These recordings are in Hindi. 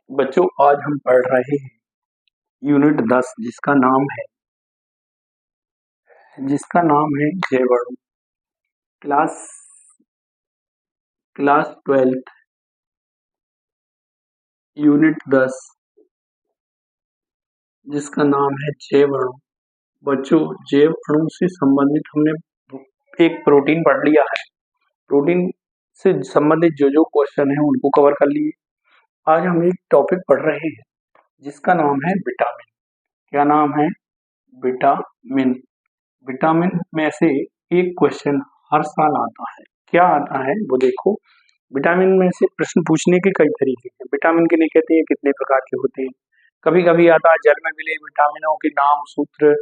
बच्चों, आज हम पढ़ रहे हैं यूनिट 10 जिसका नाम है जयवर्णु। क्लास क्लास 12 यूनिट 10 जिसका नाम है जयवर्णु। बच्चों, जैव से संबंधित हमने एक प्रोटीन पढ़ लिया है। प्रोटीन से संबंधित जो क्वेश्चन है उनको कवर कर लिए। आज हम एक टॉपिक पढ़ रहे हैं जिसका नाम है विटामिन। क्या नाम है? विटामिन। विटामिन में से एक क्वेश्चन हर साल आता है। क्या आता है वो देखो। विटामिन में से प्रश्न पूछने के कई तरीके हैं। विटामिन किन्हें कहते हैं, कितने प्रकार के होते हैं। कभी कभी आता है जल में मिले विटामिनों के नाम, सूत्र,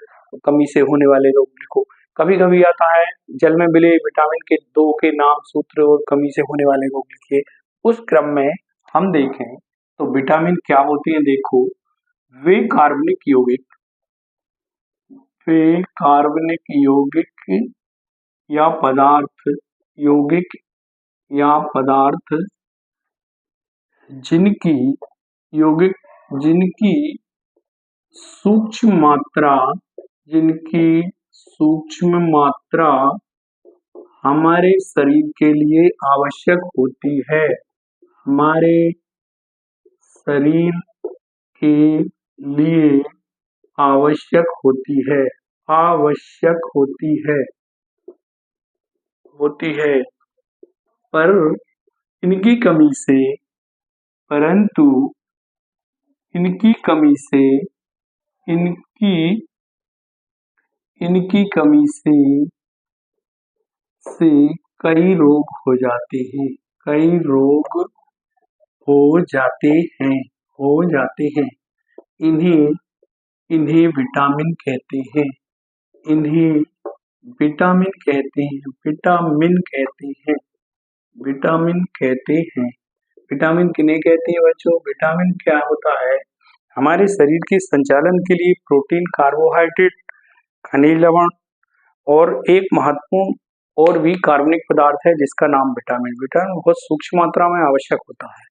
कमी से होने वाले रोग लिखो। कभी कभी आता है जल में मिले विटामिन के दो के नाम, सूत्र और कमी से होने वाले रोग लिखिए। उस क्रम में हम देखें तो विटामिन क्या होते हैं। देखो, वे कार्बनिक यौगिक या पदार्थ जिनकी सूक्ष्म मात्रा हमारे शरीर के लिए आवश्यक होती है। हमारे शरीर के लिए आवश्यक होती है पर इनकी कमी से कई रोग हो जाते हैं। इन्हें विटामिन कहते हैं। विटामिन किन्हें कहते हैं बच्चों? विटामिन क्या होता है? हमारे शरीर के संचालन के लिए प्रोटीन, कार्बोहाइड्रेट, खनिज लवण और एक महत्वपूर्ण और भी कार्बनिक पदार्थ है जिसका नाम विटामिन। विटामिन बहुत सूक्ष्म मात्रा में आवश्यक होता है,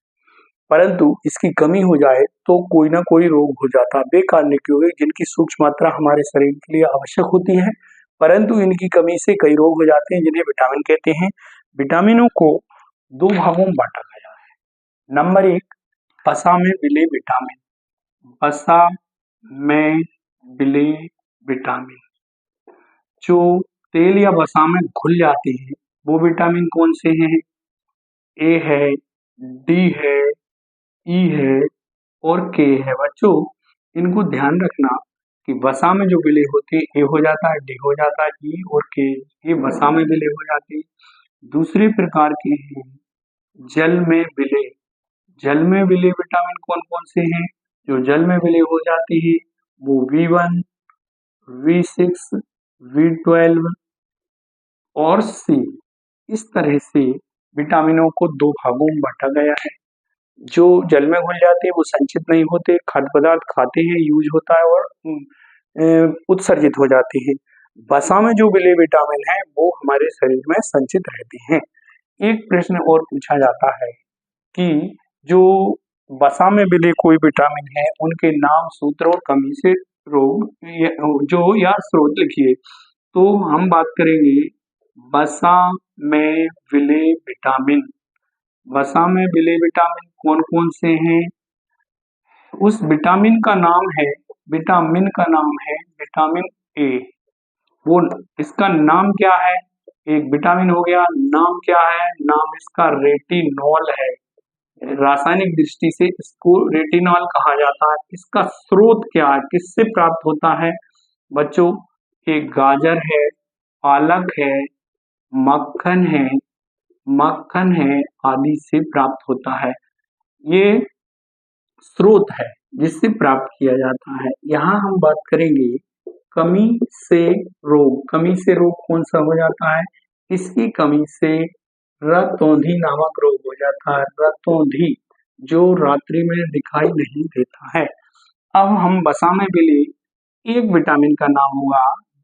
परंतु इसकी कमी हो जाए तो कोई ना कोई रोग हो जाता है। वे कार्बनिक यौगिक जिनकी सूक्ष्म मात्रा हमारे शरीर के लिए आवश्यक होती है, परंतु इनकी कमी से कई रोग हो जाते हैं, जिन्हें विटामिन कहते हैं। विटामिनों को दो भागों में बांटा गया है। नंबर 1, वसा में मिले विटामिन। जो तेल या वसा में घुल जाते हैं वो विटामिन कौन से हैं? ए है, डी है, ई है और के है। बच्चों, इनको ध्यान रखना कि वसा में जो विलय होते हैं, ए हो जाता है, डी हो जाता है, ई और के, ये वसा में विलय हो जाते हैं। दूसरे प्रकार के हैं जल में विलय विटामिन कौन कौन से हैं? जो जल में विलय हो जाते हैं वो V1, V6, V12 और C। इस तरह से विटामिनों को दो भागों में बांटा गया है। जो जल में घुल जाते हैं वो संचित नहीं होते, खाद्य पदार्थ खाते हैं, यूज होता है और उत्सर्जित हो जाते हैं। वसा में जो विलय विटामिन है वो हमारे शरीर में संचित रहते हैं। एक प्रश्न और पूछा जाता है कि जो वसा में विलय कोई विटामिन है उनके नाम, सूत्र और कमी से रोग या स्रोत लिखिए। तो हम बात करेंगे वसा में विलय विटामिन। वसा में विलय विटामिन कौन कौन से हैं? उस विटामिन का नाम है विटामिन ए। वो इसका नाम क्या है? एक विटामिन हो गया, नाम क्या है? नाम इसका रेटिनॉल है। रासायनिक दृष्टि से इसको रेटिनॉल कहा जाता है। इसका स्रोत क्या है, किससे प्राप्त होता है? बच्चों, एक गाजर है, पालक है, मक्खन है आदि से प्राप्त होता है। ये स्रोत है जिससे प्राप्त किया जाता है। यहाँ हम बात करेंगे कमी से रोग कौन सा हो जाता है? इसकी कमी से रतौंधी नामक रोग हो जाता है। रतौंधी जो रात्रि में दिखाई नहीं देता है। अब हम वसा में विलय एक विटामिन का नाम हुआ।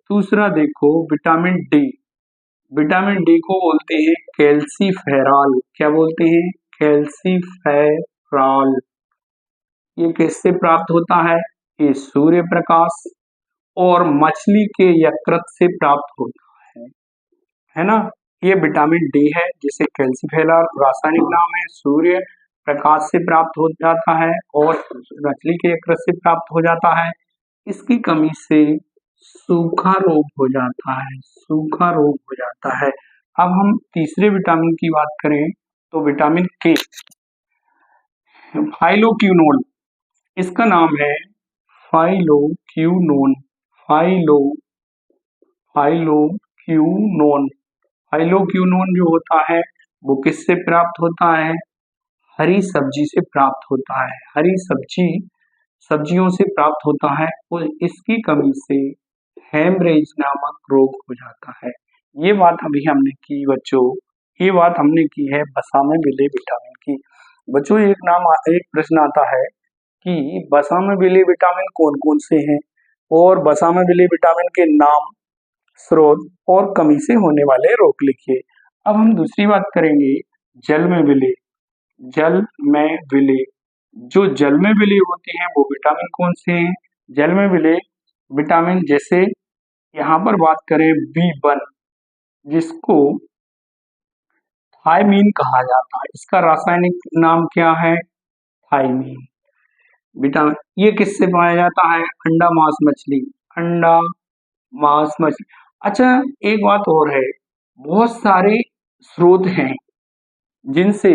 दूसरा देखो विटामिन डी। विटामिन डी को बोलते हैं कैल्सीफेरॉल। क्या बोलते हैं? कैल्सीफेरॉल। ये किससे प्राप्त होता है? ये सूर्य प्रकाश और मछली के यकृत से प्राप्त होता है ना। ये विटामिन डी है जिसे कैल्सीफेरॉल रासायनिक नाम है, सूर्य प्रकाश से प्राप्त हो जाता है और मछली के यकृत से प्राप्त हो जाता है। इसकी कमी से सूखा रोग हो जाता है, सूखा रोग हो जाता है। अब हम तीसरे विटामिन की बात करें तो विटामिन के, फाइलोक्विनोन, इसका नाम है फाइलोक्विनोन, फाइलोक्विनोन। फाइलोक्विनोन जो होता है वो किससे प्राप्त होता है? हरी सब्जी से प्राप्त होता है, हरी सब्जियों से प्राप्त होता है और इसकी कमी से हेमरेज नामक रोग हो जाता है। ये बात अभी हमने की बच्चों, ये बात हमने की है वसा में मिले विटामिन की। बच्चों एक प्रश्न आता है कि वसा में मिले विटामिन कौन कौन से हैं और वसा में मिले विटामिन के नाम, स्रोत और कमी से होने वाले रोग लिखिए। अब हम दूसरी बात करेंगे जल में विले। जल में विले, जो जल में विले होते हैं वो विटामिन कौन से हैं? जल में विले विटामिन, जैसे यहाँ पर बात करें B1, जिसको थायमीन कहा जाता है, इसका रासायनिक नाम क्या है? थायमीन। विटामिन ये किससे पाया जाता है? अंडा मांस मछली, अंडा मांस मछली। अच्छा, एक बात और है, बहुत सारे स्रोत हैं जिनसे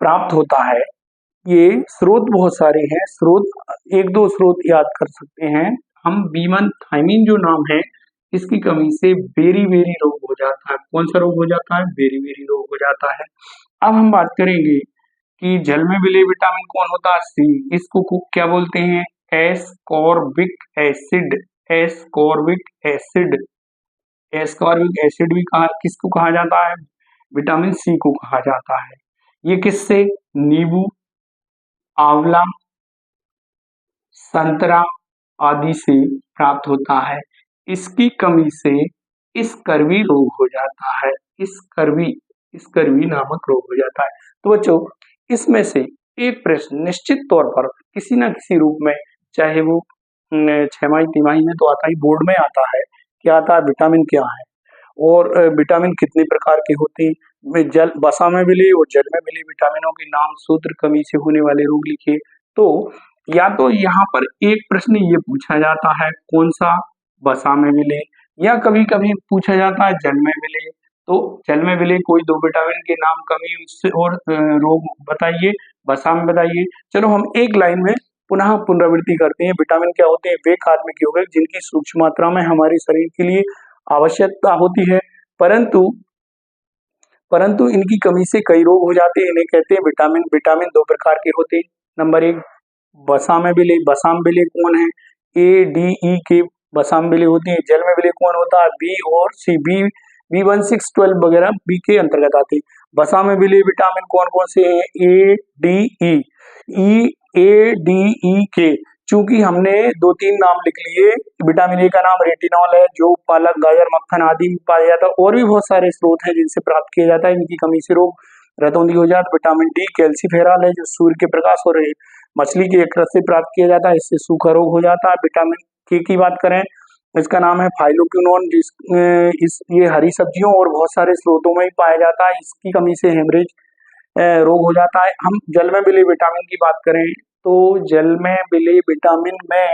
प्राप्त होता है। ये स्रोत बहुत सारे हैं, स्रोत एक दो स्रोत याद कर सकते हैं हम। B1 थायमीन जो नाम है, इसकी कमी से बेरी-बेरी रोग हो जाता है। कौन सा रोग हो जाता है? बेरी-बेरी रोग हो जाता है। अब हम बात करेंगे कि जल में विलेय विटामिन कौन होता है? सी। इसको क्या बोलते हैं? Ascorbic acid, ascorbic acid. Ascorbic acid भी किसको कहा जाता है? विटामिन सी को कहा जाता है। ये किससे? नींबू, आंवला, संतरा आदि से प्राप्त होता है। इसकी कमी से स्कर्वी रोग हो जाता है, स्कर्वी नामक रोग हो जाता है। तो बच्चों, इसमें से एक प्रश्न निश्चित तौर पर किसी न किसी रूप में, चाहे वो 6 तिमाही में तो आता ही, बोर्ड में आता है, क्या आता है? विटामिन क्या है और विटामिन कितने प्रकार के होते हैं। जल, वसा में मिले और जल में मिले विटामिनों के नाम, सूत्र, कमी से होने वाले रोग लिखिए। तो या तो यहाँ पर एक प्रश्न ये पूछा जाता है कौन सा? वसा में मिले, या कभी कभी पूछा जाता है जल में मिले। तो जल में मिले कोई 2 विटामिन के नाम, कमी उससे और रोग बताइए, वसा में बताइए। चलो हम एक लाइन में पुनः पुनरावृत्ति करते हैं। विटामिन क्या होते हैं? वे कार्बनिक यौगिक जिनकी सूक्ष्म मात्रा में हमारे शरीर के लिए आवश्यकता होती है, परंतु इनकी कमी से कई रोग हो जाते हैं। इन्हें कहते हैं विटामिन। विटामिन 2 प्रकार के होते हैं। नंबर 1 वसा में विलेय। वसा में विलेय कौन है? ए, डी, ई के वसा में विलेय होती है। जल में विलेय कौन होता है? बी और सी। B1, 6, 12 वगैरह बी के अंतर्गत आते हैं। वसा में विलेय विटामिन कौन कौन से हैं? ए, डी, ई, ए, डी, ई के। चूंकि हमने 2-3 नाम लिख लिए, विटामिन ए का नाम रेटिनॉल है जो पालक, गाजर, मक्खन आदि में पाया जाता है, और भी बहुत सारे स्रोत हैं जिनसे प्राप्त किया जाता है। इनकी कमी से रोग रतौंधी हो जाता है। विटामिन डी कैल्सीफेरॉल है जो सूर्य के प्रकाश और मछली के यकृत से प्राप्त किया जाता है, इससे सूखा रोग हो जाता है। विटामिन के की बात करें, इसका नाम है फाइलोक्विनोन, ये हरी सब्जियों और बहुत सारे स्रोतों में ही पाया जाता है। इसकी कमी से हेमरेज रोग हो जाता है। हम जल में विलेय विटामिन की बात करें तो जल में विलेय विटामिन में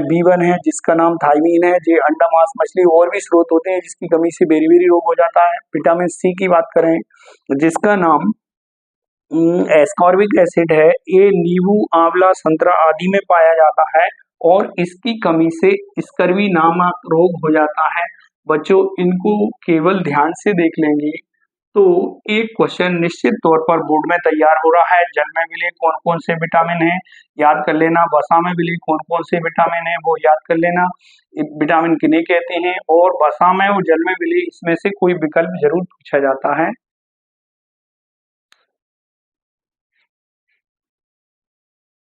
B1 है जिसका नाम थायमीन है। जो अंडा, मांस, मछली और भी स्रोत होते हैं जिसकी कमी से बेरी-बेरी रोग हो जाता है। विटामिन सी की बात करें जिसका नाम एस्कॉर्बिक एसिड है, ये नींबू, आंवला, संतरा आदि में पाया जाता है और इसकी कमी से स्कर्वी नामक रोग हो जाता है। बच्चों, इनको केवल ध्यान से देख लेंगे तो एक क्वेश्चन निश्चित तौर पर बोर्ड में तैयार हो रहा है। जल में विलेय कौन कौन से विटामिन हैं, याद कर लेना। वसा में विलेय कौन कौन से विटामिन हैं, वो याद कर लेना। विटामिन किन्हें कहते हैं, और वसा में और जल में विलेय इसमें से कोई विकल्प जरूर पूछा जाता है।